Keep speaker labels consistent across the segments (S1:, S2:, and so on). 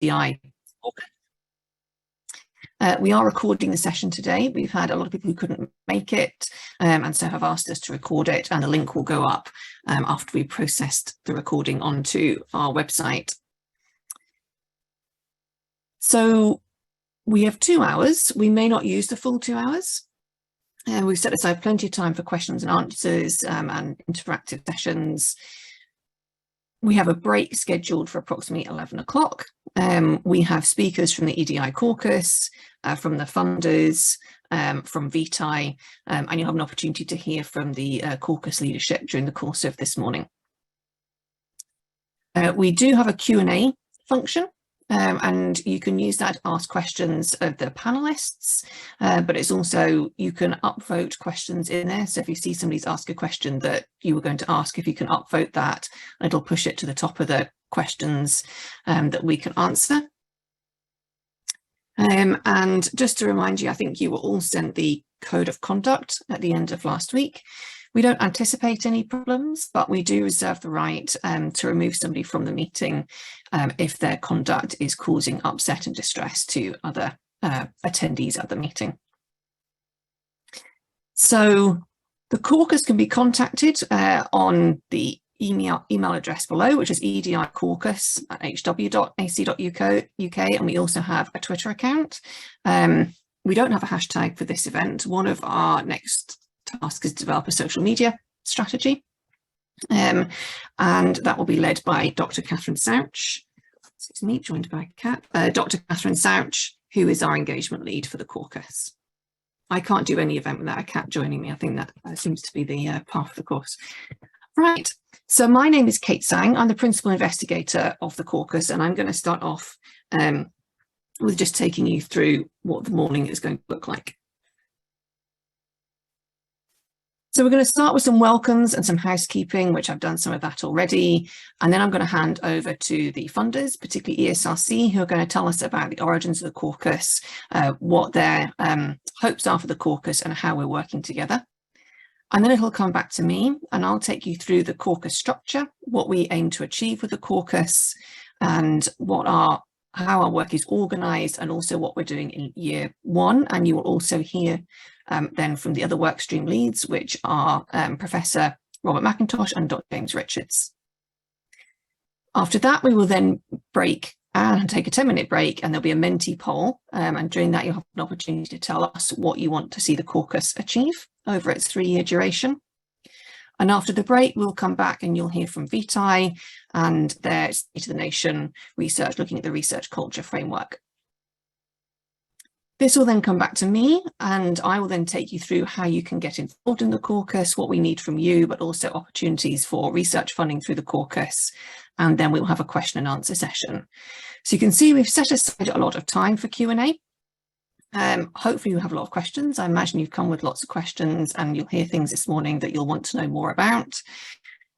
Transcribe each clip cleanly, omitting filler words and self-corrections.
S1: EDI caucus. We are recording the session today. We've had a lot of people who couldn't make it and so have asked us to record it, and the link will go up after we processed the recording onto our website. So we have 2 hours. We may not use the full 2 hours. We've set aside plenty of time for questions and answers and interactive sessions. We have a break scheduled for approximately 11 o'clock. We have speakers from the EDI caucus, from the funders, from VITAI, and you'll have an opportunity to hear from the caucus leadership during the course of this morning. We do have a Q&A function, and you can use that to ask questions of the panelists, but it's also, you can upvote questions in there. So if you see somebody's asked a question that you were going to ask, if you can upvote that, it'll push it to the top of the questions that we can answer. And just to remind you, I think you were all sent the code of conduct at the end of last week. We don't anticipate any problems, but we do reserve the right to remove somebody from the meeting if their conduct is causing upset and distress to other attendees at the meeting. So the caucus can be contacted on the email address below, which is edicaucus@hw.ac.uk, and we also have a Twitter account. We don't have a hashtag for this event. One of our next task is to develop a social media strategy, and that will be led by Dr. Catherine Souch. Excuse me, joined by Dr. Catherine Souch, who is our engagement lead for the caucus. I can't do any event without a cat joining me. I think that seems to be the path of the course. Right, so my name is Kate Sang. I'm the principal investigator of the caucus, and I'm going to start off with just taking you through what the morning is going to look like. So we're going to start with some welcomes and some housekeeping, which I've done some of that already. And then I'm going to hand over to the funders, particularly ESRC, who are going to tell us about the origins of the caucus, what their hopes are for the caucus and how we're working together. And then it'll come back to me and I'll take you through the caucus structure, what we aim to achieve with the caucus, and how our work is organised, and also what we're doing in year 1. And you will also hear then from the other workstream leads, which are Professor Robert McIntosh and Dr. James Richards. After that, we will then break and take a 10-minute break, and there'll be a Menti poll. And during that, you'll have an opportunity to tell us what you want to see the caucus achieve over its 3-year duration. And after the break, we'll come back and you'll hear from VITAI and their State of the Nation research, looking at the research culture framework. This will then come back to me, and I will then take you through how you can get involved in the caucus, what we need from you, but also opportunities for research funding through the caucus. And then we'll have a question and answer session. So you can see we've set aside a lot of time for Q&A. Hopefully you have a lot of questions. I imagine you've come with lots of questions, and you'll hear things this morning that you'll want to know more about.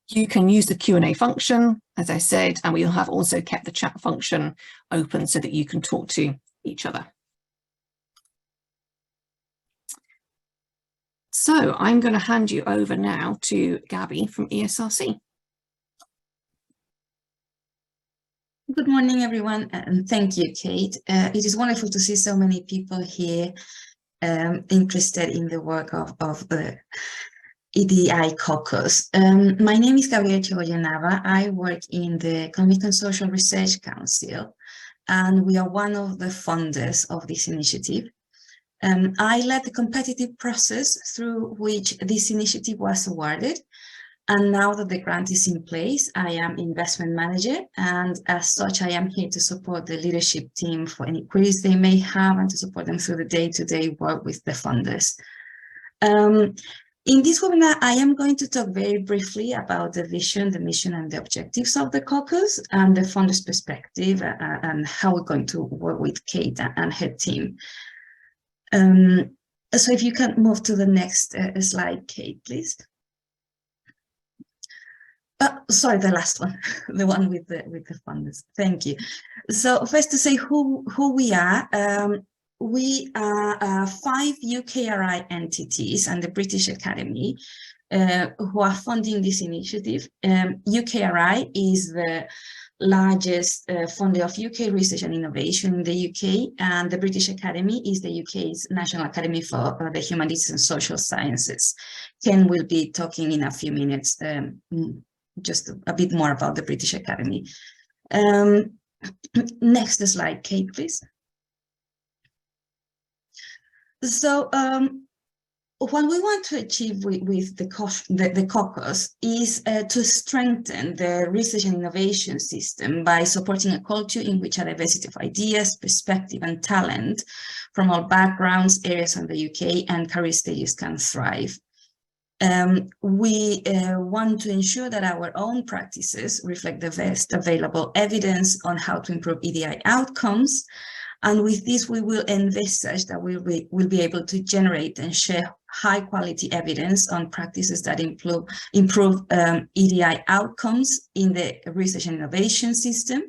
S1: You can use the Q&A function, as I said, and we'll have also kept the chat function open so that you can talk to each other. So I'm going to hand you over now to Gabby from ESRC.
S2: Good morning, everyone, and thank you, Kate. It is wonderful to see so many people here interested in the work of the EDI caucus. My name is Gabriela Chagoyenava. I work in the Economic and Social Research Council, and we are one of the funders of this initiative. I led the competitive process through which this initiative was awarded. And now that the grant is in place, I am investment manager, and as such, I am here to support the leadership team for any queries they may have and to support them through the day-to-day work with the funders. In this webinar, I am going to talk very briefly about the vision, the mission, and the objectives of the caucus and the funders' perspective and how we're going to work with Kate and her team. So if you can move to the next slide, Kate, please. Sorry, the last one, the one with the funders. Thank you. So first to say who we are. We are 5 UKRI entities and the British Academy who are funding this initiative. UKRI is the largest funder of UK research and innovation in the UK, and the British Academy is the UK's National Academy for the Humanities and Social Sciences. Ken will be talking in a few minutes just a bit more about the British Academy. Next slide, Kate, please. So what we want to achieve with the caucus is to strengthen the research and innovation system by supporting a culture in which a diversity of ideas, perspective, and talent from all backgrounds, areas of the UK, and career stages can thrive. We want to ensure that our own practices reflect the best available evidence on how to improve EDI outcomes. And with this, we will envisage that we'll be able to generate and share high quality evidence on practices that improve EDI outcomes in the research and innovation system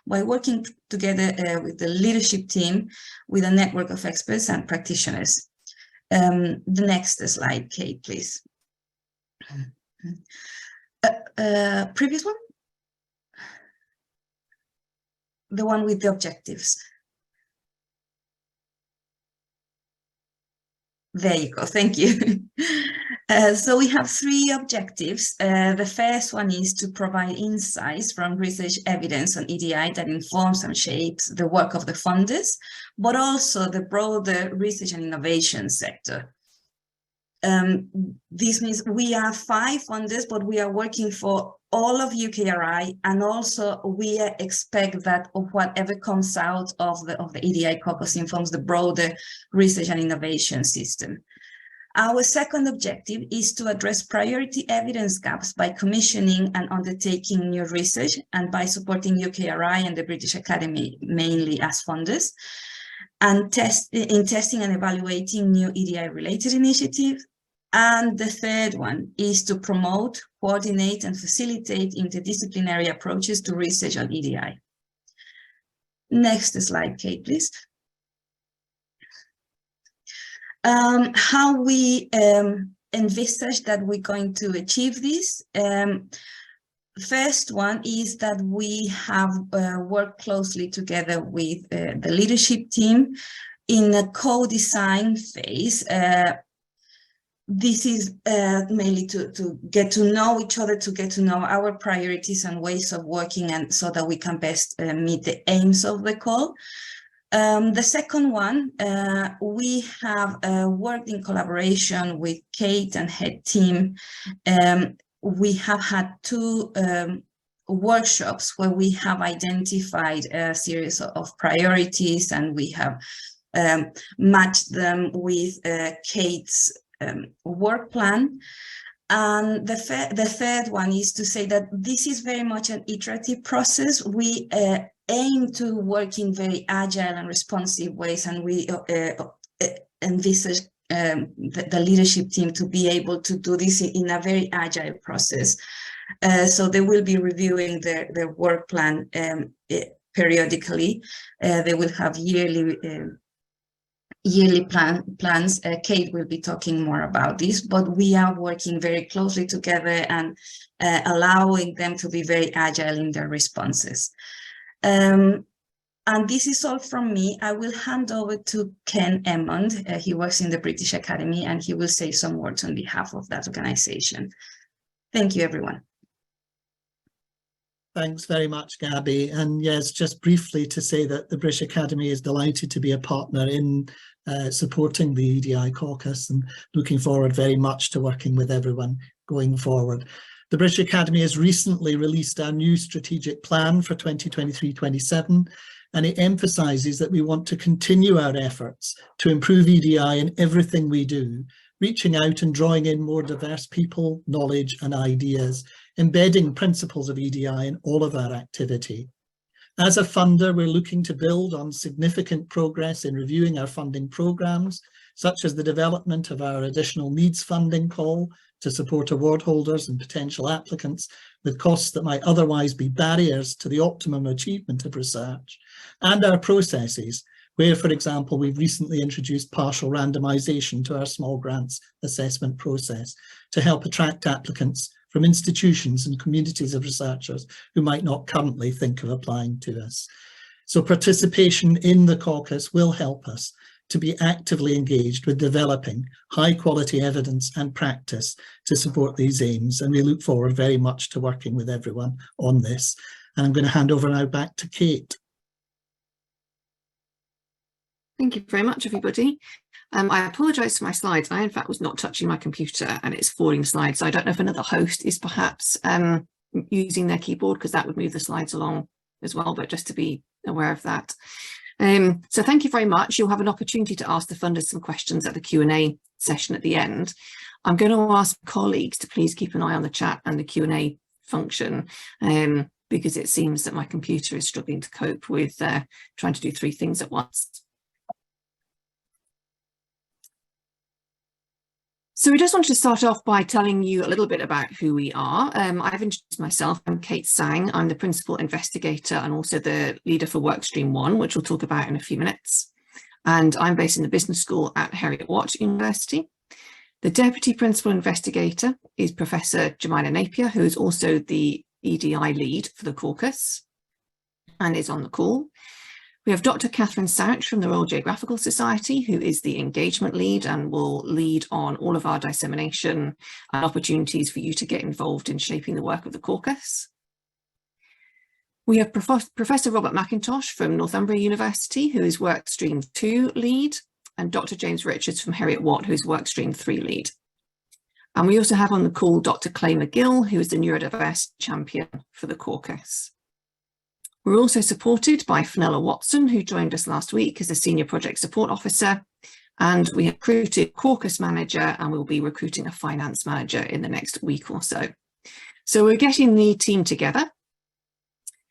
S2: by working together with the leadership team, with a network of experts and practitioners. The next slide, Kate, please. Previous one? The one with the objectives. There you go, thank you. So we have 3 objectives. The first one is to provide insights from research evidence on EDI that informs and shapes the work of the funders, but also the broader research and innovation sector. This means we are 5 funders, but we are working for all of UKRI, and also we expect that whatever comes out of the EDI caucus informs the broader research and innovation system. Our second objective is to address priority evidence gaps by commissioning and undertaking new research, and by supporting UKRI and the British Academy mainly as funders, and testing and evaluating new EDI-related initiatives. And the third one is to promote, coordinate, and facilitate interdisciplinary approaches to research on EDI. Next slide, Kate, please. How we envisage that we're going to achieve this. First one is that we have worked closely together with the leadership team in a co-design phase. This is mainly to get to know each other, to get to know our priorities and ways of working, and so that we can best meet the aims of the call. The second one, we have worked in collaboration with Kate and her team. We have had 2 workshops where we have identified a series of priorities, and we have matched them with Kate's work plan. And the third one is to say that this is very much an iterative process. We aim to work in very agile and responsive ways, and we envisage the leadership team to be able to do this in a very agile process. So they will be reviewing their work plan periodically. They will have yearly plans. Kate will be talking more about this, but we are working very closely together and allowing them to be very agile in their responses. And this is all from me. I will hand over to Ken Emmond. He works in the British Academy, and he will say some words on behalf of that organization. Thank you, everyone.
S3: Thanks very much, Gabby. And yes, just briefly to say that the British Academy is delighted to be a partner in supporting the EDI caucus, and looking forward very much to working with everyone going forward. The British Academy has recently released our new strategic plan for 2023-27, and it emphasises that we want to continue our efforts to improve EDI in everything we do, reaching out and drawing in more diverse people, knowledge and ideas, embedding principles of EDI in all of our activity. As a funder, we're looking to build on significant progress in reviewing our funding programmes, such as the development of our additional needs funding call to support award holders and potential applicants with costs that might otherwise be barriers to the optimum achievement of research, and our processes, where, for example, we've recently introduced partial randomisation to our small grants assessment process to help attract applicants from institutions and communities of researchers who might not currently think of applying to us. So participation in the caucus will help us to be actively engaged with developing high quality evidence and practice to support these aims. And we look forward very much to working with everyone on this. And I'm going to hand over now back to Kate.
S1: Thank you very much, everybody. I apologise for my slides. I, in fact, was not touching my computer and it's forwarding slides. So I don't know if another host is perhaps using their keyboard, because that would move the slides along as well, but just to be aware of that. So thank you very much. You'll have an opportunity to ask the funders some questions at the Q&A session at the end. I'm going to ask colleagues to please keep an eye on the chat and the Q&A function, because it seems that my computer is struggling to cope with trying to do 3 things at once. So we just wanted to start off by telling you a little bit about who we are. I've introduced myself. I'm Kate Sang. I'm the principal investigator and also the leader for Workstream 1, which we'll talk about in a few minutes. And I'm based in the business school at Heriot-Watt University. The deputy principal investigator is Professor Jemina Napier, who is also the EDI lead for the caucus and is on the call. We have Dr. Catherine Souch from the Royal Geographical Society, who is the engagement lead and will lead on all of our dissemination and opportunities for you to get involved in shaping the work of the caucus. We have Professor Robert McIntosh from Northumbria University, who is Workstream 2 lead, and Dr. James Richards from Heriot-Watt, who is Workstream 3 lead. And we also have on the call Dr. Clay McGill, who is the neurodiversity champion for the caucus. We're also supported by Fenella Watson, who joined us last week as a Senior Project Support Officer, and we have recruited a caucus manager and we'll be recruiting a finance manager in the next week or so. So we're getting the team together.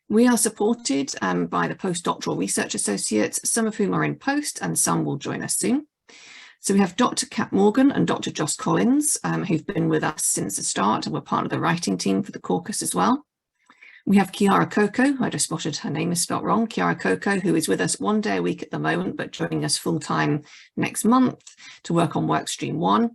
S1: We are supported by the postdoctoral research associates, some of whom are in post and some will join us soon. So we have Dr. Kat Morgan and Dr. Joss Collins, who've been with us since the start and were part of the writing team for the caucus as well. We have Chiara Coco, I just spotted her name is spelled wrong, Chiara Coco, who is with us 1 day a week at the moment, but joining us full-time next month to work on Workstream 1.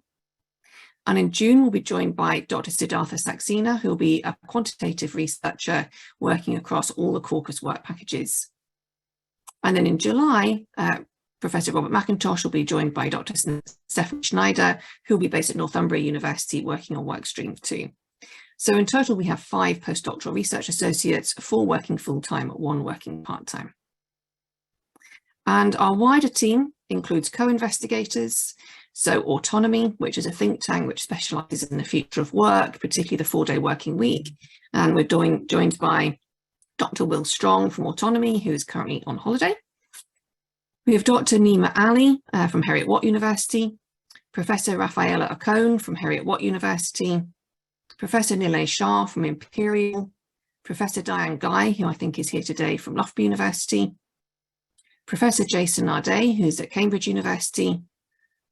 S1: And in June, we'll be joined by Dr. Siddhartha Saxena, who will be a quantitative researcher working across all the caucus work packages. And then in July, Professor Robert McIntosh will be joined by Dr. Stephanie Schneider, who will be based at Northumbria University working on Workstream 2. So in total, we have 5 postdoctoral research associates, 4 working full-time, 1 working part-time. And our wider team includes co-investigators, so Autonomy, which is a think tank which specialises in the future of work, particularly the 4-day working week. And we're joined by Dr. Will Strong from Autonomy, who is currently on holiday. We have Dr. Nima Ali from Heriot-Watt University, Professor Rafaela Ocone from Heriot-Watt University, Professor Nilay Shah from Imperial, Professor Diane Guy, who I think is here today from Loughborough University, Professor Jason Nardé, who's at Cambridge University,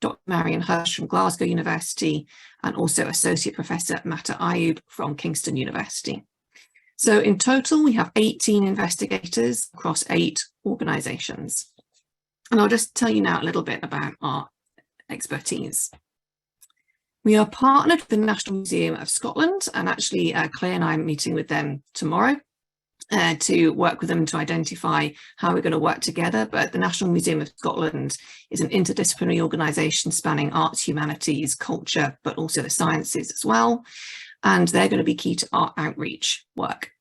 S1: Dr. Marion Hirsch from Glasgow University, and also Associate Professor Mata Ayub from Kingston University. So in total, we have 18 investigators across 8 organisations. And I'll just tell you now a little bit about our expertise. We are partnered with the National Museum of Scotland, and actually Claire and I are meeting with them tomorrow to work with them to identify how we're going to work together. But the National Museum of Scotland is an interdisciplinary organisation spanning arts, humanities, culture, but also the sciences as well. And they're going to be key to our outreach work.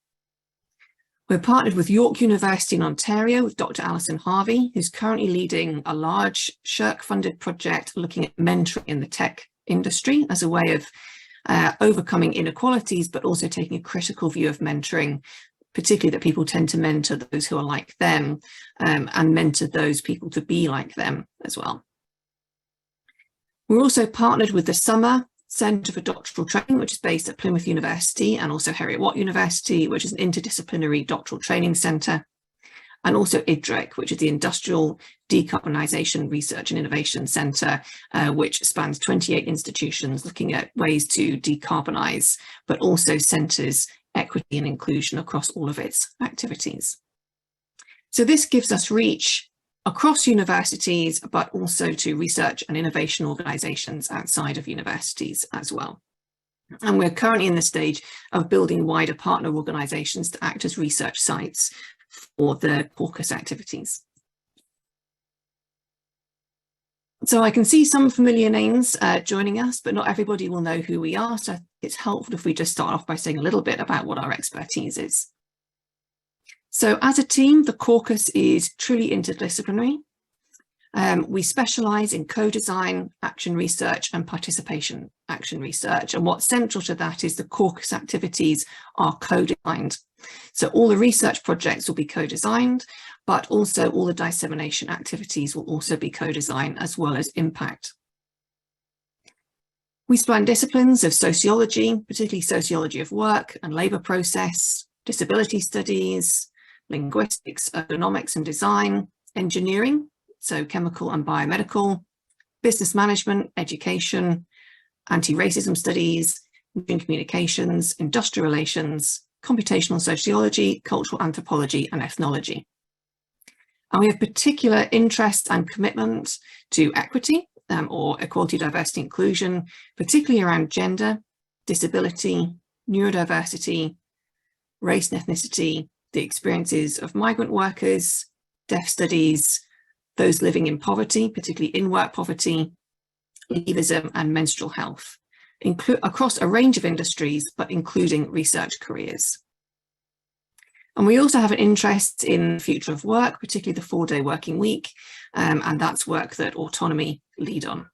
S1: We're partnered with York University in Ontario with Dr. Alison Harvey, who's currently leading a large SSHRC-funded project looking at mentoring in the tech industry as a way of overcoming inequalities, but also taking a critical view of mentoring, particularly that people tend to mentor those who are like them and mentor those people to be like them as well. We're also partnered with the Summer Centre for Doctoral Training, which is based at Plymouth University and also Heriot-Watt University, which is an interdisciplinary doctoral training centre, and also IDREC, which is the Industrial Decarbonisation Research and Innovation Centre, which spans 28 institutions looking at ways to decarbonise, but also centres equity and inclusion across all of its activities. So this gives us reach across universities, but also to research and innovation organisations outside of universities as well. And we're currently in the stage of building wider partner organisations to act as research sites for the caucus activities. So I can see some familiar names joining us, but not everybody will know who we are. So it's helpful if we just start off by saying a little bit about what our expertise is. So as a team, the caucus is truly interdisciplinary. We specialise in co-design, action research and participation action research. And what's central to that is the caucus activities are co-designed. So all the research projects will be co-designed, but also all the dissemination activities will also be co-designed, as well as impact. We span disciplines of sociology, particularly sociology of work and labour process, disability studies, linguistics, ergonomics and design, engineering, so chemical and biomedical, business management, education, anti-racism studies, communications, industrial relations, computational sociology, cultural anthropology and ethnology. And we have particular interest and commitment to equity or equality, diversity, inclusion, particularly around gender, disability, neurodiversity, race and ethnicity, the experiences of migrant workers, deaf studies, those living in poverty, particularly in-work poverty, leavism and menstrual health, across a range of industries, but including research careers. And we also have an interest in the future of work, particularly the 4-day working week, and that's work that Autonomy lead on.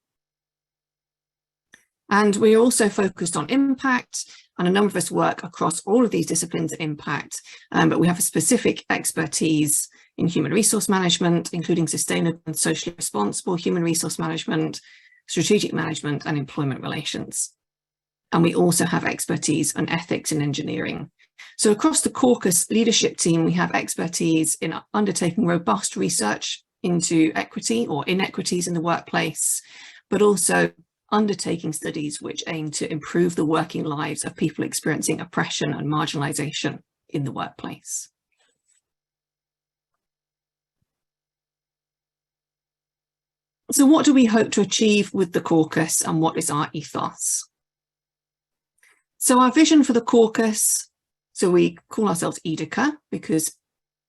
S1: And we're also focused on impact, and a number of us work across all of these disciplines of impact, but we have a specific expertise in human resource management, including sustainable and socially responsible human resource management, strategic management and employment relations. And we also have expertise on ethics and engineering. So across the caucus leadership team, we have expertise in undertaking robust research into equity or inequities in the workplace, but also undertaking studies which aim to improve the working lives of people experiencing oppression and marginalisation in the workplace. So what do we hope to achieve with the caucus and what is our ethos? So our vision for the caucus, so we call ourselves EDICA because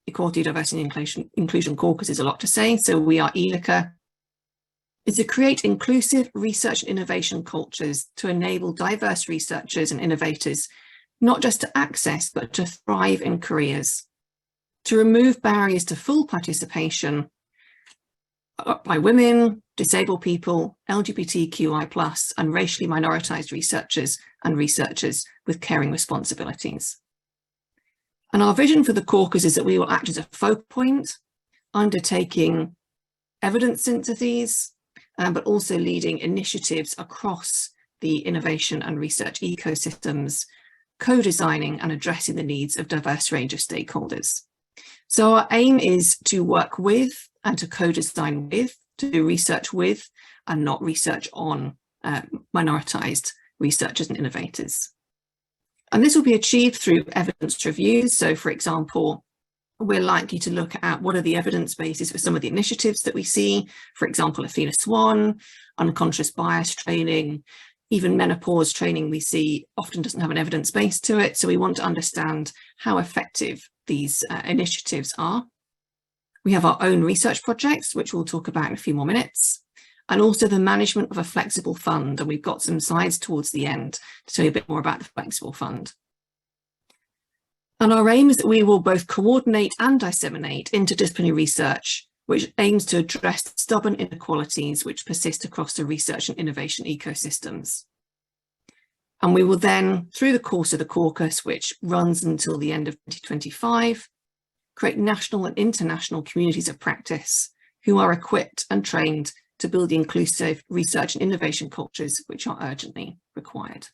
S1: Equality, Diversity and Inclusion Caucus is a lot to say. So we are EDICA. Is to create inclusive research and innovation cultures to enable diverse researchers and innovators, not just to access, but to thrive in careers, to remove barriers to full participation by women, disabled people, LGBTQI+, and racially minoritized researchers and researchers with caring responsibilities. And our vision for the caucus is that we will act as a focal point, undertaking evidence syntheses, but also leading initiatives across the innovation and research ecosystems, co-designing and addressing the needs of a diverse range of stakeholders. So our aim is to work with and to co-design with, to do research with and not research on minoritized researchers and innovators. And this will be achieved through evidence reviews. So for example, we're likely to look at what are the evidence bases for some of the initiatives that we see. For example, Athena Swan, unconscious bias training, even menopause training we see often doesn't have an evidence base to it. So we want to understand how effective these initiatives are. We have our own research projects, which we'll talk about in a few more minutes, and also the management of a flexible fund. And we've got some slides towards the end to tell you a bit more about the flexible fund. And our aim is that we will both coordinate and disseminate interdisciplinary research, which aims to address stubborn inequalities which persist across the research and innovation ecosystems. And we will then, through the course of the caucus, which runs until the end of 2025, create national and international communities of practice who are equipped and trained to build the inclusive research and innovation cultures which are urgently required.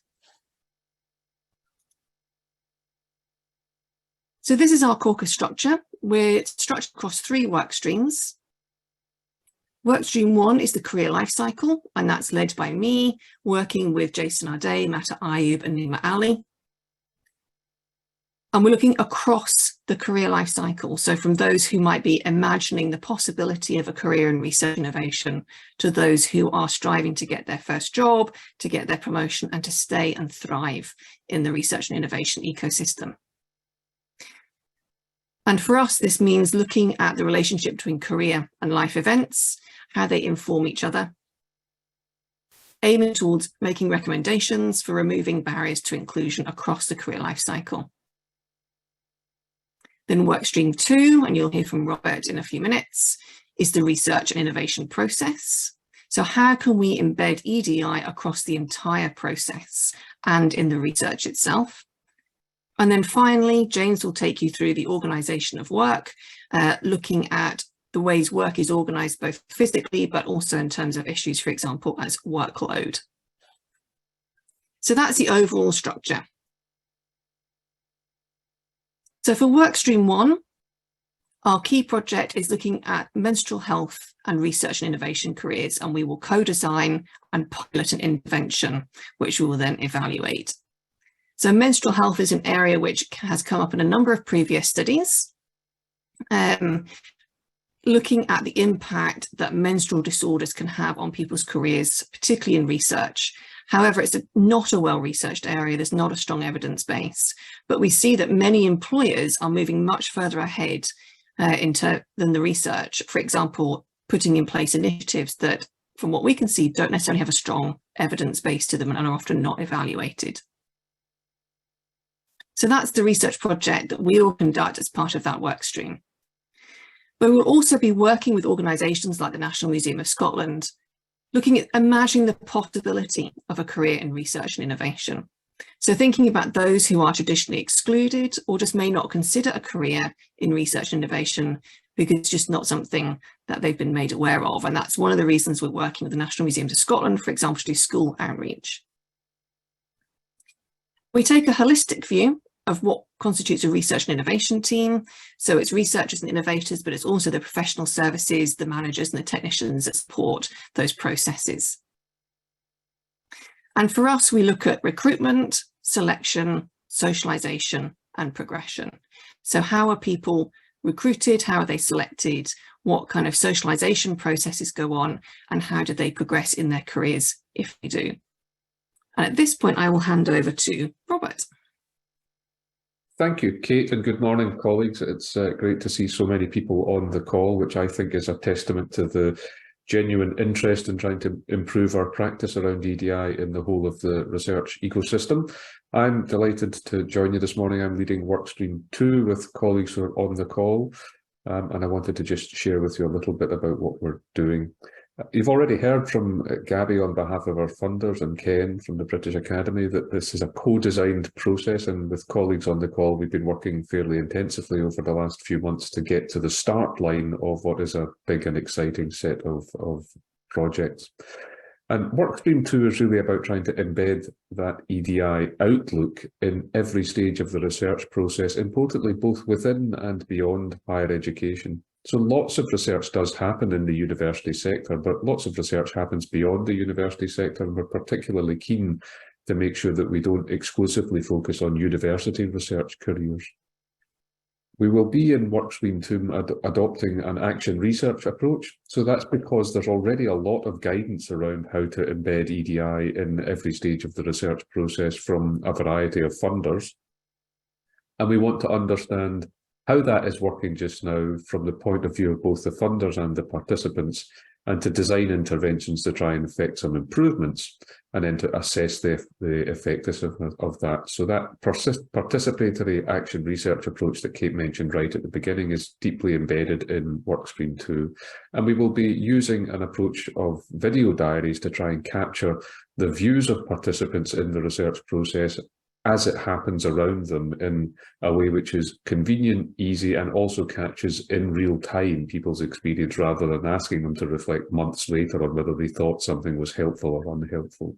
S1: So this is our caucus structure. We're structured across 3 work streams. Work stream 1 is the career life cycle, and that's led by me, working with Jason Ade, Mata Ayub and Nima Ali. And we're looking across the career life cycle. So from those who might be imagining the possibility of a career in research innovation to those who are striving to get their first job, to get their promotion, and to stay and thrive in the research and innovation ecosystem. And for us, this means looking at the relationship between career and life events, how they inform each other, aiming towards making recommendations for removing barriers to inclusion across the career life cycle. Then workstream 2, and you'll hear from Robert in a few minutes, is the research and innovation process. So how can we embed EDI across the entire process and in the research itself? And then finally, James will take you through the organisation of work, looking at the ways work is organised both physically, but also in terms of issues, for example, as workload. So that's the overall structure. So for workstream 1, our key project is looking at menstrual health and research and innovation careers, and we will co-design and pilot an intervention, which we will then evaluate. So menstrual health is an area which has come up in a number of previous studies, looking at the impact that menstrual disorders can have on people's careers, particularly in research. However, it's not a well-researched area. There's not a strong evidence base, but we see that many employers are moving much further ahead than the research. For example, putting in place initiatives that, from what we can see, don't necessarily have a strong evidence base to them and are often not evaluated. So that's the research project that we will conduct as part of that work stream. But we'll also be working with organisations like the National Museum of Scotland, looking at imagining the possibility of a career in research and innovation. So thinking about those who are traditionally excluded or just may not consider a career in research and innovation because it's just not something that they've been made aware of. And that's one of the reasons we're working with the National Museums of Scotland, for example, to do school outreach. We take a holistic view of what constitutes a research and innovation team. So it's researchers and innovators, but it's also the professional services, the managers and the technicians that support those processes. And for us, we look at recruitment, selection, socialization, and progression. So how are people recruited? How are they selected? What kind of socialization processes go on? And how do they progress in their careers if they do? And at this point, I will hand over to Robert.
S4: Thank you, Kate, and good morning, colleagues. It's great to see so many people on the call, which I think is a testament to the genuine interest in trying to improve our practice around EDI in the whole of the research ecosystem. I'm delighted to join you this morning. I'm leading Workstream 2 with colleagues who are on the call, and I wanted to just share with you a little bit about what we're doing. You've already heard from Gabby on behalf of our funders and Ken from the British Academy that this is a co-designed process, and with colleagues on the call we've been working fairly intensively over the last few months to get to the start line of what is a big and exciting set of projects. And Workstream 2 is really about trying to embed that EDI outlook in every stage of the research process, importantly both within and beyond higher education. So lots of research does happen in the university sector, but lots of research happens beyond the university sector, and we're particularly keen to make sure that we don't exclusively focus on university research careers. We will be in Workstream 2 adopting an action research approach. So that's because there's already a lot of guidance around how to embed EDI in every stage of the research process from a variety of funders. And we want to understand how that is working just now from the point of view of both the funders and the participants, and to design interventions to try and effect some improvements, and then to assess the effectiveness of that. So that participatory action research approach that Kate mentioned right at the beginning is deeply embedded in Workstream 2. And we will be using an approach of video diaries to try and capture the views of participants in the research process as it happens around them in a way which is convenient, easy, and also catches in real time people's experience rather than asking them to reflect months later on whether they thought something was helpful or unhelpful.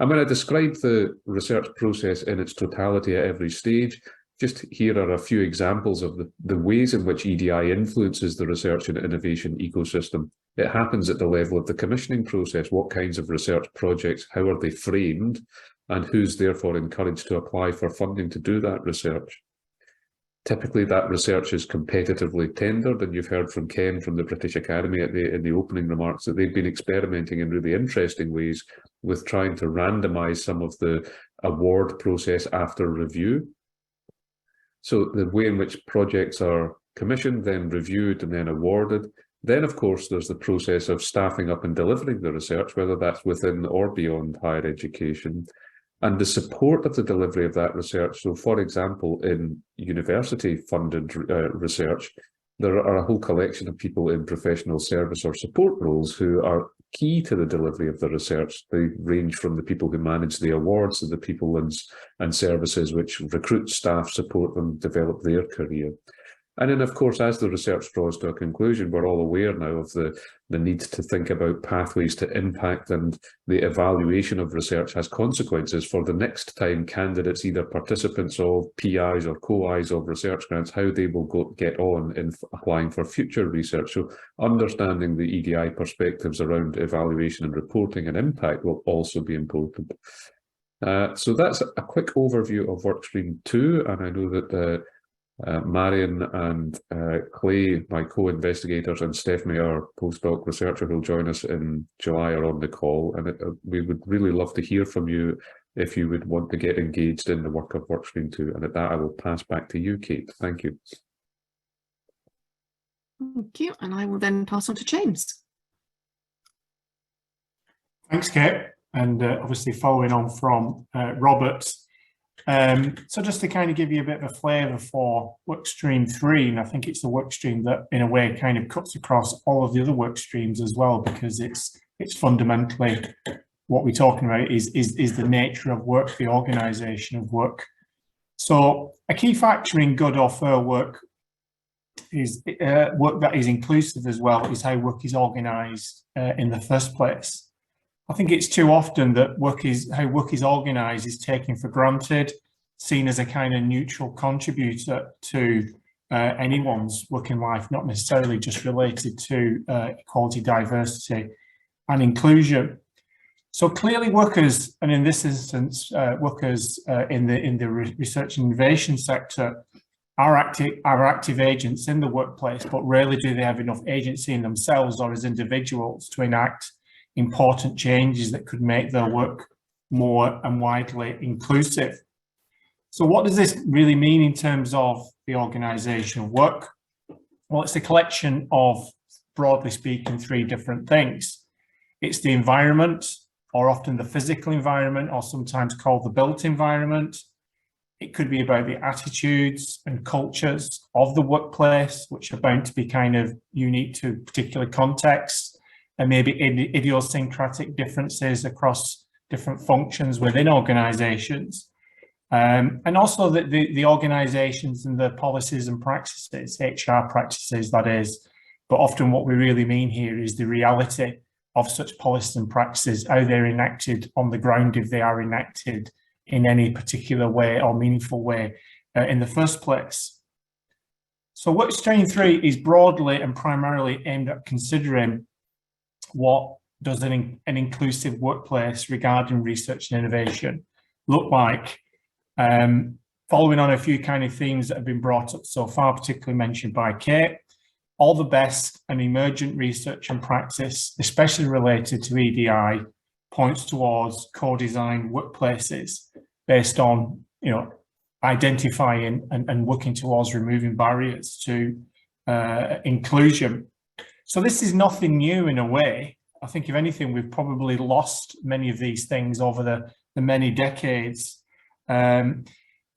S4: And when I describe the research process in its totality at every stage, just here are a few examples of the ways in which EDI influences the research and innovation ecosystem. It happens at the level of the commissioning process. What kinds of research projects, how are they framed, and who's therefore encouraged to apply for funding to do that research? Typically, that research is competitively tendered, and you've heard from Ken from the British Academy in the opening remarks that they've been experimenting in really interesting ways with trying to randomise some of the award process after review. So the way in which projects are commissioned, then reviewed, and then awarded. Then, of course, there's the process of staffing up and delivering the research, whether that's within or beyond higher education, and the support of the delivery of that research. So, for example, in university-funded research, there are a whole collection of people in professional service or support roles who are key to the delivery of the research. They range from the people who manage the awards to the people and services which recruit staff, support them, develop their career. And then, of course, as the research draws to a conclusion, we're all aware now of the need to think about pathways to impact, and the evaluation of research has consequences for the next time candidates, either participants of PIs or co-Is of research grants, how they will get on in applying for future research. So understanding the EDI perspectives around evaluation and reporting and impact will also be important. So that's a quick overview of Workstream 2, and I know that Marion and Clay, my co-investigators, and Stephanie, our postdoc researcher who will join us in July, are on the call, and we would really love to hear from you if you would want to get engaged in the work of Workstream 2. And at that, I will pass back to you, Kate. Thank you.
S1: Thank you. And I will then pass on to James.
S5: Thanks, Kate. And obviously following on from Robert. So just to kind of give you a bit of a flavour for Workstream 3, and I think it's the workstream that in a way kind of cuts across all of the other work streams as well, because it's fundamentally what we're talking about is the nature of work, the organisation of work. So a key factor in good or fair work is work that is inclusive as well, is how work is organised in the first place. I think it's too often that how work is organised is taken for granted, seen as a kind of neutral contributor to anyone's working life, not necessarily just related to equality, diversity and inclusion. So clearly workers, and in this instance, workers in the research and innovation sector are active agents in the workplace, but rarely do they have enough agency in themselves or as individuals to enact important changes that could make their work more and widely inclusive. So what does this really mean in terms of the organisation of work? Well, it's a collection of, broadly speaking, three different things. It's the environment, or often the physical environment, or sometimes called the built environment. It could be about the attitudes and cultures of the workplace, which are bound to be kind of unique to particular contexts, and maybe idiosyncratic differences across different functions within organisations. And also the organisations and the policies and practices, HR practices that is, but often what we really mean here is the reality of such policies and practices, how they're enacted on the ground, if they are enacted in any particular way or meaningful way in the first place. So Workstream 3 is broadly and primarily aimed at considering what does an inclusive workplace regarding research and innovation look like? Following on a few kind of themes that have been brought up so far, particularly mentioned by Kate, all the best and emergent research and practice, especially related to EDI, points towards co-designed workplaces based on, identifying and working towards removing barriers to inclusion. So this is nothing new in a way. I think if anything, we've probably lost many of these things over the many decades.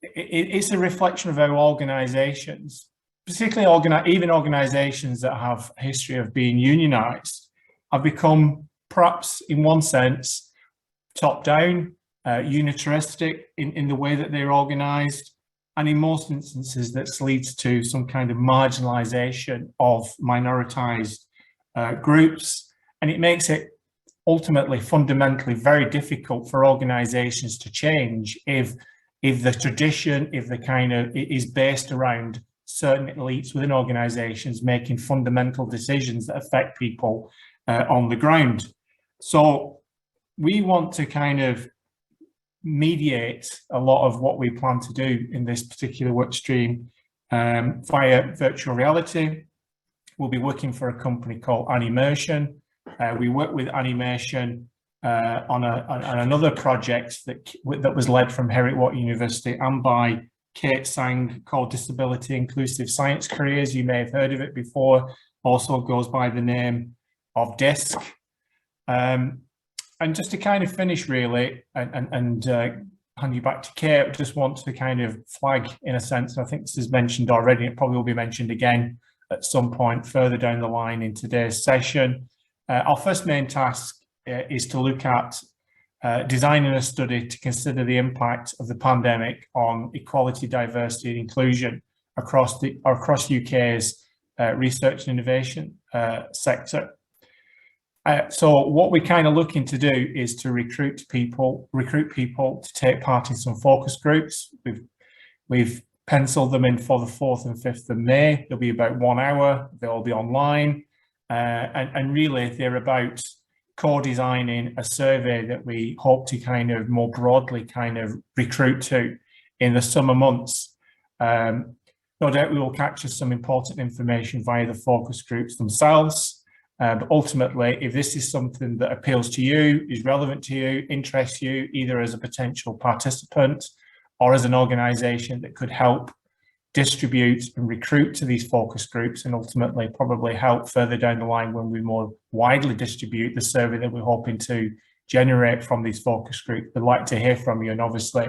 S5: It's a reflection of how organisations, particularly even organisations that have a history of being unionised, have become perhaps in one sense top-down, unitaristic in the way that they're organised, and in most instances that leads to some kind of marginalisation of minoritised groups, and it makes it ultimately fundamentally very difficult for organisations to change if the tradition, if the kind of it is based around certain elites within organisations making fundamental decisions that affect people on the ground. So we want to kind of mediate a lot of what we plan to do in this particular work stream via virtual reality. We'll be working for a company called Animation. We work with Animation on another project that was led from Heriot-Watt University and by Kate Sang, called Disability Inclusive Science Careers. You may have heard of it before. Also goes by the name of DISC. And just to kind of finish really, and hand you back to Kate, I just want to kind of flag, in a sense, and I think this is mentioned already, it probably will be mentioned again at some point further down the line in today's session. Our first main task is to look at designing a study to consider the impact of the pandemic on equality, diversity and inclusion across UK's research and innovation sector. So what we're kind of looking to do is to recruit people to take part in some focus groups. We've penciled them in for the 4th and 5th of May. They'll be about 1 hour. They'll be online. And really they're about co-designing a survey that we hope to kind of more broadly kind of recruit to in the summer months. No doubt we will capture some important information via the focus groups themselves. But ultimately, if this is something that appeals to you, is relevant to you, interests you, either as a potential participant or as an organisation that could help distribute and recruit to these focus groups, and ultimately probably help further down the line when we more widely distribute the survey that we're hoping to generate from these focus groups. We'd like to hear from you, and obviously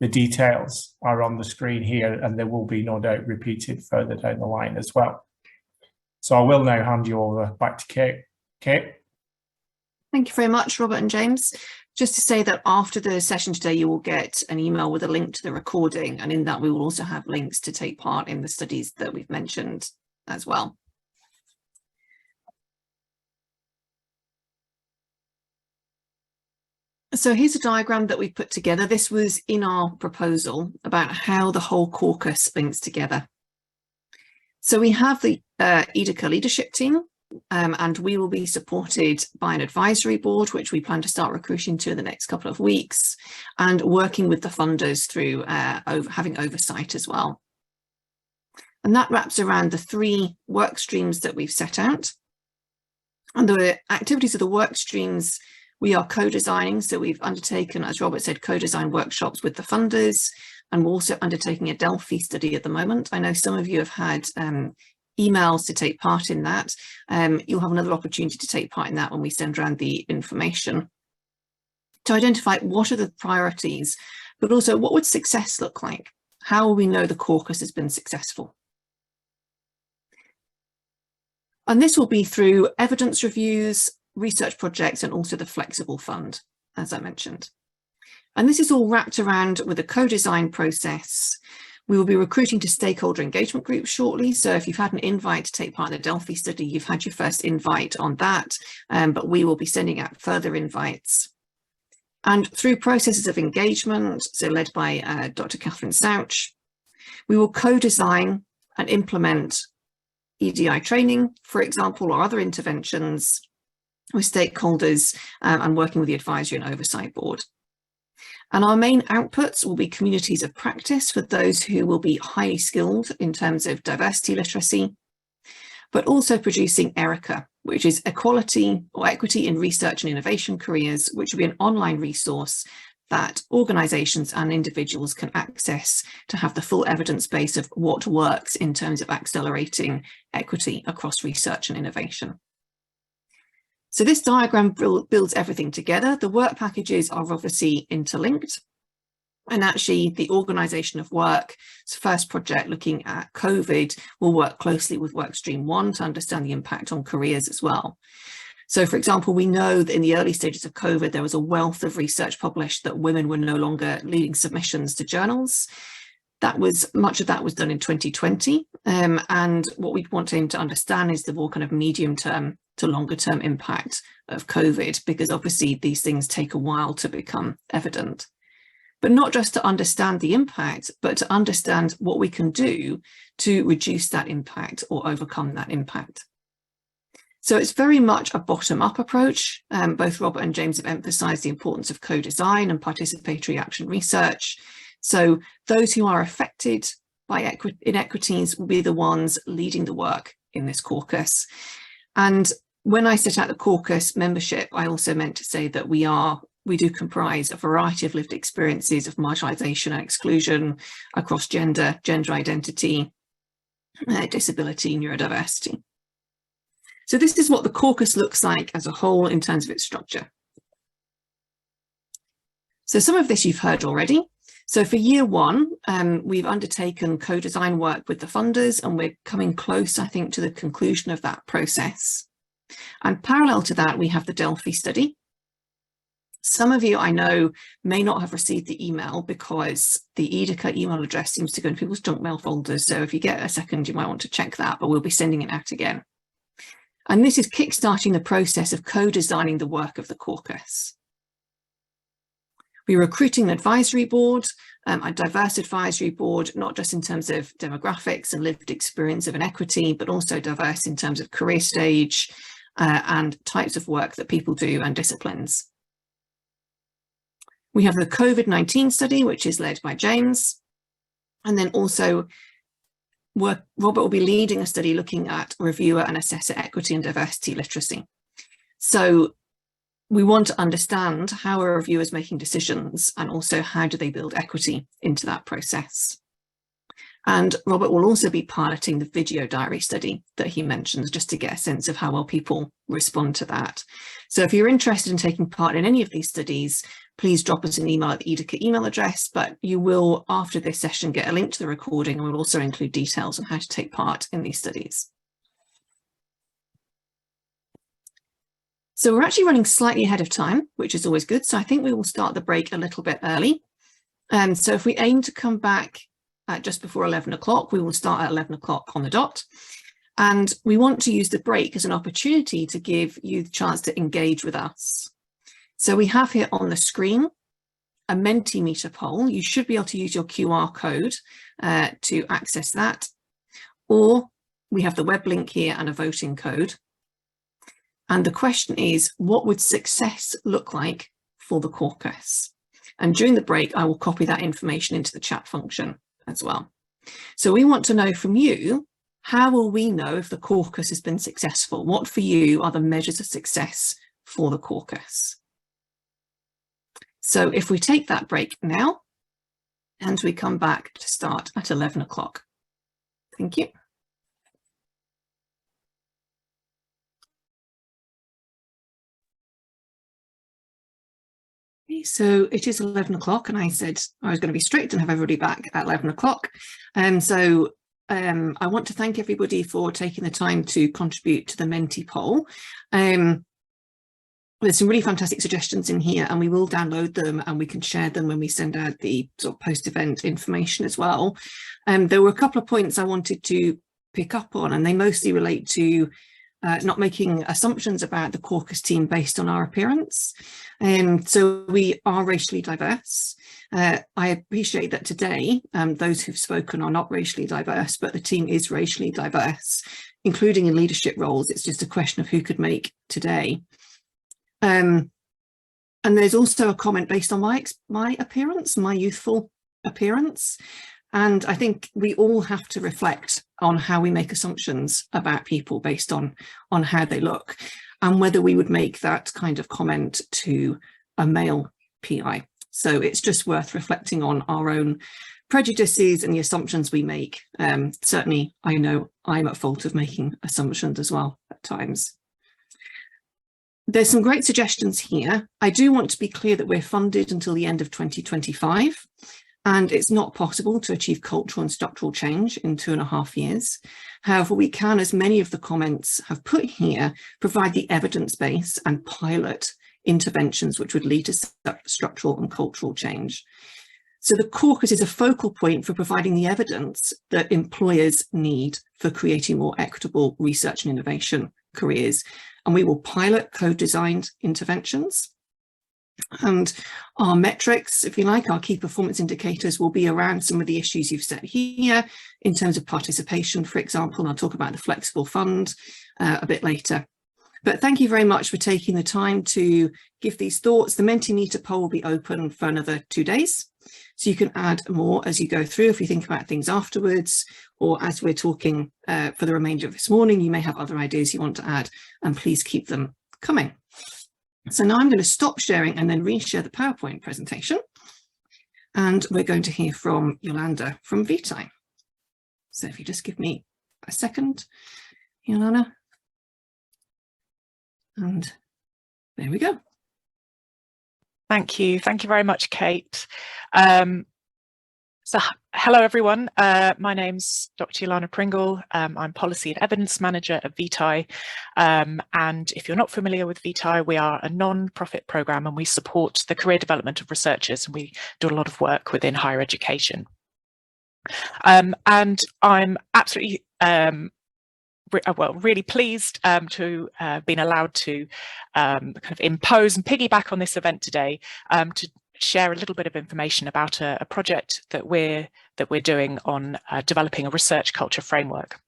S5: the details are on the screen here, and they will be no doubt repeated further down the line as well. So I will now hand you over back to Kate. Kate?
S1: Thank you very much, Robert and James. Just to say that after the session today, you will get an email with a link to the recording, and in that we will also have links to take part in the studies that we've mentioned as well. So here's a diagram that we put together. This was in our proposal about how the whole caucus links together. So we have the EDICA leadership team, and we will be supported by an advisory board, which we plan to start recruiting to in the next couple of weeks, and working with the funders through having oversight as well. And that wraps around the 3 work streams that we've set out. And the activities of the work streams, we are co-designing. So we've undertaken, as Robert said, co-design workshops with the funders, and we're also undertaking a Delphi study at the moment. I know some of you have had emails to take part in that. You'll have another opportunity to take part in that when we send around the information to identify what are the priorities, but also what would success look like? How will we know the caucus has been successful? And this will be through evidence reviews, research projects, and also the flexible fund, as I mentioned. And this is all wrapped around with a co-design process. We will be recruiting to stakeholder engagement groups shortly. So if you've had an invite to take part in the Delphi study, you've had your first invite on that, but we will be sending out further invites. And through processes of engagement, so led by Dr. Catherine Souch, we will co-design and implement EDI training, for example, or other interventions with stakeholders and working with the advisory and oversight board. And our main outputs will be communities of practice for those who will be highly skilled in terms of diversity literacy, but also producing ERICA, which is Equality or Equity in Research and Innovation Careers, which will be an online resource that organisations and individuals can access to have the full evidence base of what works in terms of accelerating equity across research and innovation. So this diagram builds everything together. The work packages are obviously interlinked, and actually the organisation of work's first project looking at COVID will work closely with Workstream 1 to understand the impact on careers as well. So for example, we know that in the early stages of COVID, there was a wealth of research published that women were no longer leading submissions to journals. Much of that was done in 2020. And what we want to understand is the more kind of medium term to longer term impact of COVID, because obviously these things take a while to become evident. But not just to understand the impact, but to understand what we can do to reduce that impact or overcome that impact. So it's very much a bottom-up approach. Both Robert and James have emphasised the importance of co-design and participatory action research. So those who are affected by Inequities will be the ones leading the work in this caucus. And when I set out the caucus membership, I also meant to say that we do comprise a variety of lived experiences of marginalisation and exclusion across gender, gender identity, disability, neurodiversity. So this is what the caucus looks like as a whole in terms of its structure. So some of this you've heard already. So for year one, we've undertaken co-design work with the funders, and we're coming close, I think, to the conclusion of that process. And parallel to that, we have the Delphi study. Some of you I know may not have received the email because the EDICA email address seems to go in people's junk mail folders. So if you get a second, you might want to check that, but we'll be sending it out again. And this is kickstarting the process of co-designing the work of the caucus. We're recruiting an advisory board, a diverse advisory board, not just in terms of demographics and lived experience of inequity, but also diverse in terms of career stage and types of work that people do and disciplines. We have the COVID-19 study, which is led by James, and then also Robert will be leading a study looking at reviewer and assessor equity and diversity literacy. So we want to understand how are reviewers making decisions, and also how do they build equity into that process. And Robert will also be piloting the video diary study that he mentions, just to get a sense of how well people respond to that. So if you're interested in taking part in any of these studies, please drop us an email at the EDICA email address, but you will, after this session, get a link to the recording, and we'll also include details on how to take part in these studies. So we're actually running slightly ahead of time, which is always good. So I think we will start the break a little bit early. So if we aim to come back at just before 11 o'clock, we will start at 11 o'clock on the dot. And we want to use the break as an opportunity to give you the chance to engage with us. So we have here on the screen a Mentimeter poll. You should be able to use your QR code to access that. Or we have the web link here and a voting code. And the question is, what would success look like for the caucus? And during the break, I will copy that information into the chat function as well. So we want to know from you, how will we know if the caucus has been successful? What for you are the measures of success for the caucus? So if we take that break now, and we come back to start at 11 o'clock. Thank you. So it is 11 o'clock, and I said I was going to be strict and have everybody back at 11 o'clock. So I want to thank everybody for taking the time to contribute to the Menti poll. There's some really fantastic suggestions in here, and we will download them and we can share them when we send out the sort of post-event information as well. There were a couple of points I wanted to pick up on, and they mostly relate to not making assumptions about the caucus team based on our appearance. So we are racially diverse. I appreciate that today those who've spoken are not racially diverse, but the team is racially diverse, including in leadership roles. It's just a question of who could make today. And there's also a comment based on my appearance, my youthful appearance. And I think we all have to reflect on how we make assumptions about people based on how they look, and whether we would make that kind of comment to a male PI. So it's just worth reflecting on our own prejudices and the assumptions we make. Certainly, I know I'm at fault of making assumptions as well at times. There's some great suggestions here. I do want to be clear that we're funded until the end of 2025. And it's not possible to achieve cultural and structural change in 2.5 years. However, we can, as many of the comments have put here, provide the evidence base and pilot interventions which would lead to structural and cultural change. So the caucus is a focal point for providing the evidence that employers need for creating more equitable research and innovation careers. And we will pilot co-designed interventions. And our metrics, if you like, our key performance indicators will be around some of the issues you've set here in terms of participation, for example, and I'll talk about the flexible fund a bit later. But thank you very much for taking the time to give these thoughts. The Mentimeter poll will be open for another 2 days. So you can add more as you go through if you think about things afterwards, or as we're talking for the remainder of this morning, you may have other ideas you want to add, and please keep them coming. So now I'm going to stop sharing and then reshare the PowerPoint presentation. And we're going to hear from Yolanda from Vitae. So if you just give me a second, Yolanda. And there we go.
S6: Thank you. Thank you very much, Kate. So hello, everyone. My name's Dr. Yolanda Pringle. I'm Policy and Evidence Manager at Vitae. And if you're not familiar with Vitae, we are a non-profit programme and we support the career development of researchers, and we do a lot of work within higher education. And I'm absolutely really pleased to have been allowed to kind of impose and piggyback on this event today to share a little bit of information about a project that we're doing on developing a research culture framework.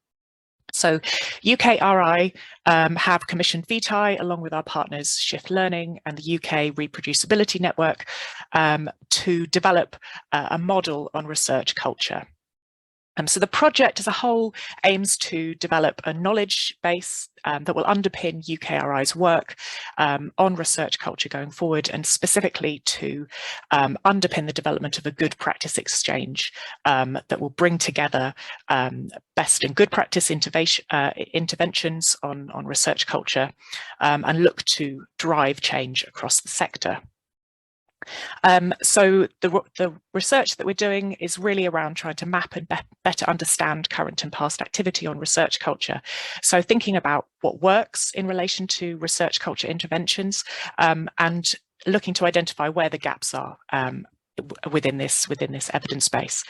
S6: So UKRI have commissioned Vitae along with our partners Shift Learning and the UK Reproducibility Network to develop a model on research culture. So the project as a whole aims to develop a knowledge base that will underpin UKRI's work on research culture going forward, and specifically to underpin the development of a good practice exchange that will bring together best and good practice interventions on research culture and look to drive change across the sector. So the research that we're doing is really around trying to map and better understand current and past activity on research culture. So thinking about what works in relation to research culture interventions and looking to identify where the gaps are within this evidence base.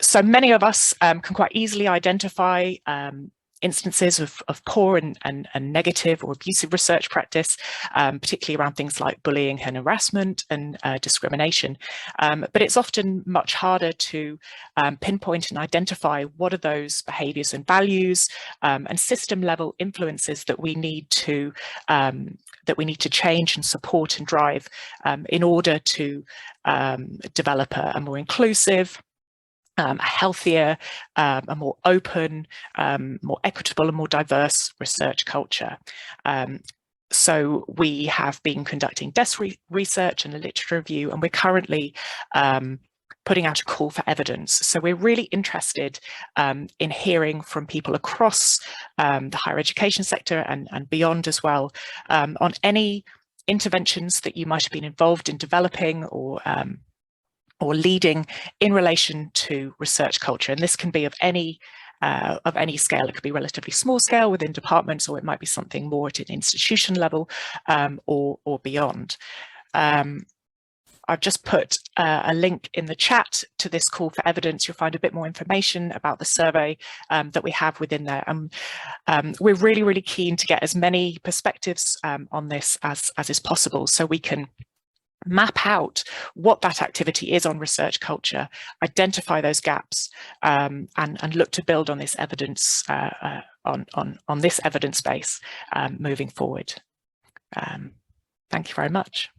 S6: So many of us can quite easily identify instances of poor and negative or abusive research practice, particularly around things like bullying and harassment and discrimination. But it's often much harder to pinpoint and identify what are those behaviours and values and system level influences that we need to change and support and drive in order to develop a more inclusive, a healthier, a more open, more equitable and more diverse research culture. So we have been conducting desk research and a literature review, and we're currently putting out a call for evidence. So we're really interested in hearing from people across the higher education sector and beyond as well on any interventions that you might have been involved in developing or leading in relation to research culture. And this can be of any scale. It could be relatively small scale within departments, or it might be something more at an institution level or beyond. I've just put a link in the chat to this call for evidence. You'll find a bit more information about the survey that we have within there. We're really, really keen to get as many perspectives on this as is possible, so we can map out what that activity is on research culture, identify those gaps, and look to build on this evidence on this evidence base moving forward. Thank you very much.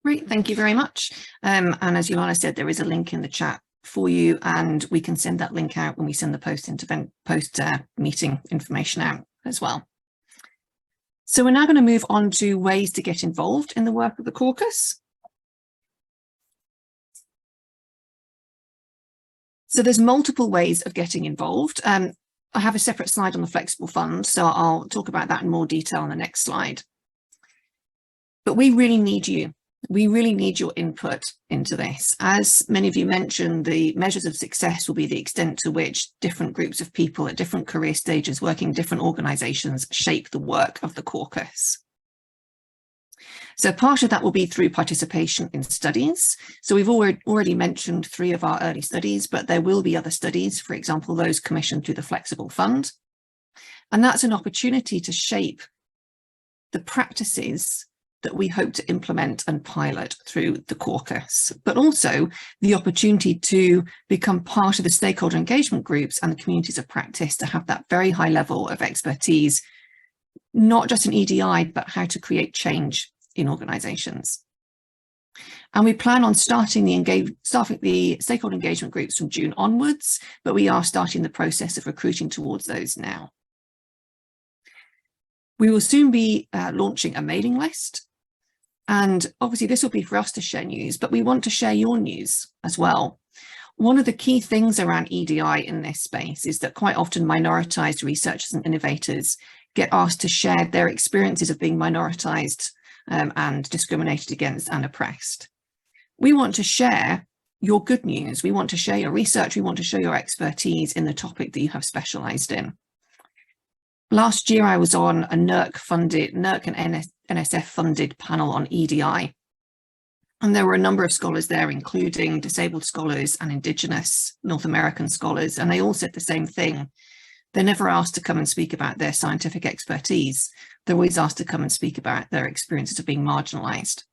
S1: Great, thank you very much. And as Yolanda said, there is a link in the chat for you, and we can send that link out when we send the post meeting information out as well. So we're now going to move on to ways to get involved in the work of the caucus. So there's multiple ways of getting involved. I have a separate slide on the flexible fund, so I'll talk about that in more detail on the next slide. But we really need you. We really need your input into this. As many of you mentioned, the measures of success will be the extent to which different groups of people at different career stages working in different organisations shape the work of the caucus. So part of that will be through participation in studies. So we've already mentioned 3 of our early studies, but there will be other studies, for example, those commissioned through the Flexible Fund. And that's an opportunity to shape the practices that we hope to implement and pilot through the caucus, but also the opportunity to become part of the stakeholder engagement groups and the communities of practice to have that very high level of expertise, not just in EDI, but how to create change in organisations. And we plan on starting the stakeholder engagement groups from June onwards, but we are starting the process of recruiting towards those now. We will soon be launching a mailing list. And obviously this will be for us to share news, but we want to share your news as well. One of the key things around EDI in this space is that quite often minoritized researchers and innovators get asked to share their experiences of being minoritized and discriminated against and oppressed. We want to share your good news. We want to share your research. We want to show your expertise in the topic that you have specialized in. Last year, I was on a NERC and NSF funded panel on EDI. And there were a number of scholars there, including disabled scholars and Indigenous North American scholars. And they all said the same thing. They're never asked to come and speak about their scientific expertise. They're always asked to come and speak about their experiences of being marginalized.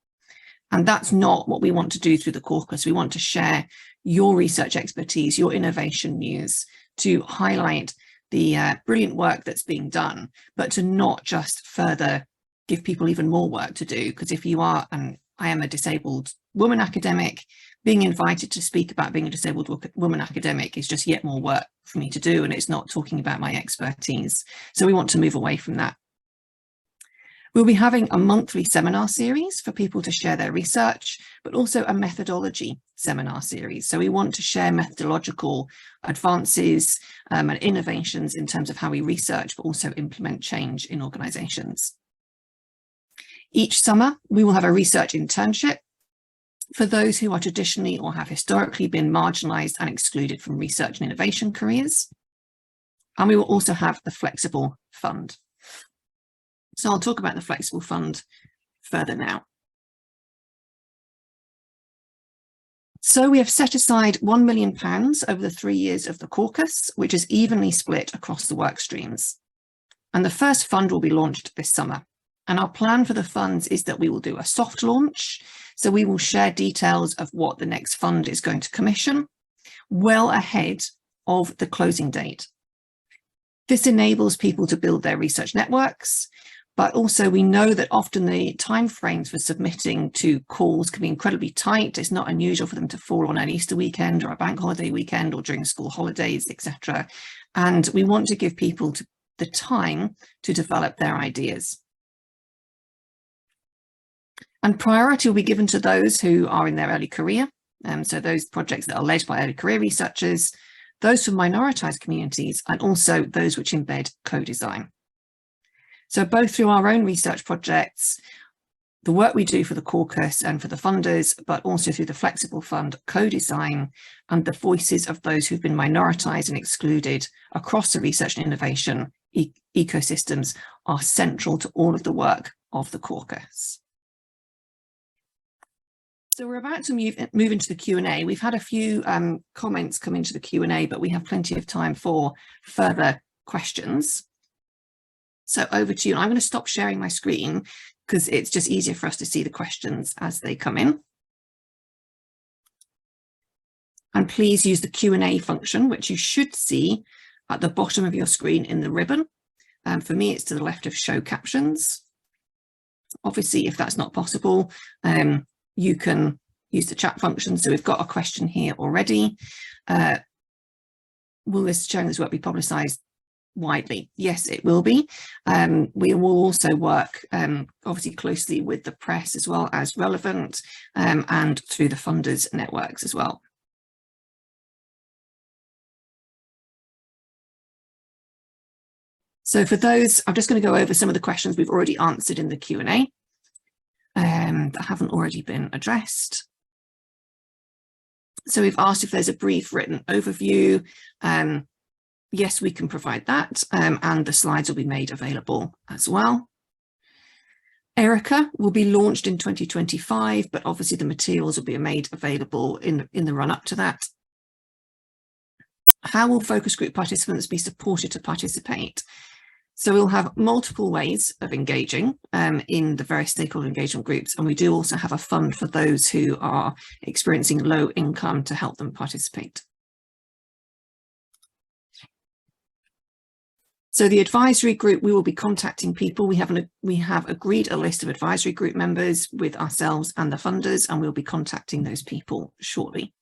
S1: And that's not what we want to do through the caucus. We want to share your research expertise, your innovation news, to highlight the brilliant work that's being done, but to not just further give people even more work to do. Because if you are, and I am a disabled woman academic, being invited to speak about being a disabled woman academic is just yet more work for me to do, and it's not talking about my expertise. So we want to move away from that. We'll be having a monthly seminar series for people to share their research, but also a methodology seminar series. So we want to share methodological advances and innovations in terms of how we research, but also implement change in organizations. Each summer, we will have a research internship for those who are traditionally or have historically been marginalized and excluded from research and innovation careers. And we will also have the Flexible Fund. So I'll talk about the Flexible Fund further now. So we have set aside £1 million over the 3 years of the caucus, which is evenly split across the work streams. And the first fund will be launched this summer. And our plan for the funds is that we will do a soft launch. So we will share details of what the next fund is going to commission well ahead of the closing date. This enables people to build their research networks, but also we know that often the timeframes for submitting to calls can be incredibly tight. It's not unusual for them to fall on an Easter weekend or a bank holiday weekend or during school holidays, etc. And we want to give people the time to develop their ideas. And priority will be given to those who are in their early career. So those projects that are led by early career researchers, those from minoritized communities, and also those which embed co-design. So both through our own research projects, the work we do for the caucus and for the funders, but also through the Flexible Fund co-design and the voices of those who've been minoritized and excluded across the research and innovation ecosystems are central to all of the work of the caucus. So we're about to move into the Q&A. We've had a few comments come into the Q&A, but we have plenty of time for further questions. So over to you. I'm going to stop sharing my screen because it's just easier for us to see the questions as they come in. And please use the Q&A function, which you should see at the bottom of your screen in the ribbon. For me, it's to the left of show captions. Obviously, if that's not possible, you can use the chat function. So we've got a question here already. Will this showing this work be publicised widely? Yes, it will be. We will also work obviously closely with the press as well as relevant and through the funders networks as well. So for those, I'm just going to go over some of the questions we've already answered in the Q&A. That haven't already been addressed. So we've asked if there's a brief written overview. Yes, we can provide that, and the slides will be made available as well. Erica will be launched in 2025, but obviously the materials will be made available in the run up to that. How will focus group participants be supported to participate? So we'll have multiple ways of engaging in the various stakeholder engagement groups, and we do also have a fund for those who are experiencing low income to help them participate. So the advisory group, we will be contacting people. We have agreed a list of advisory group members with ourselves and the funders, and we'll be contacting those people shortly.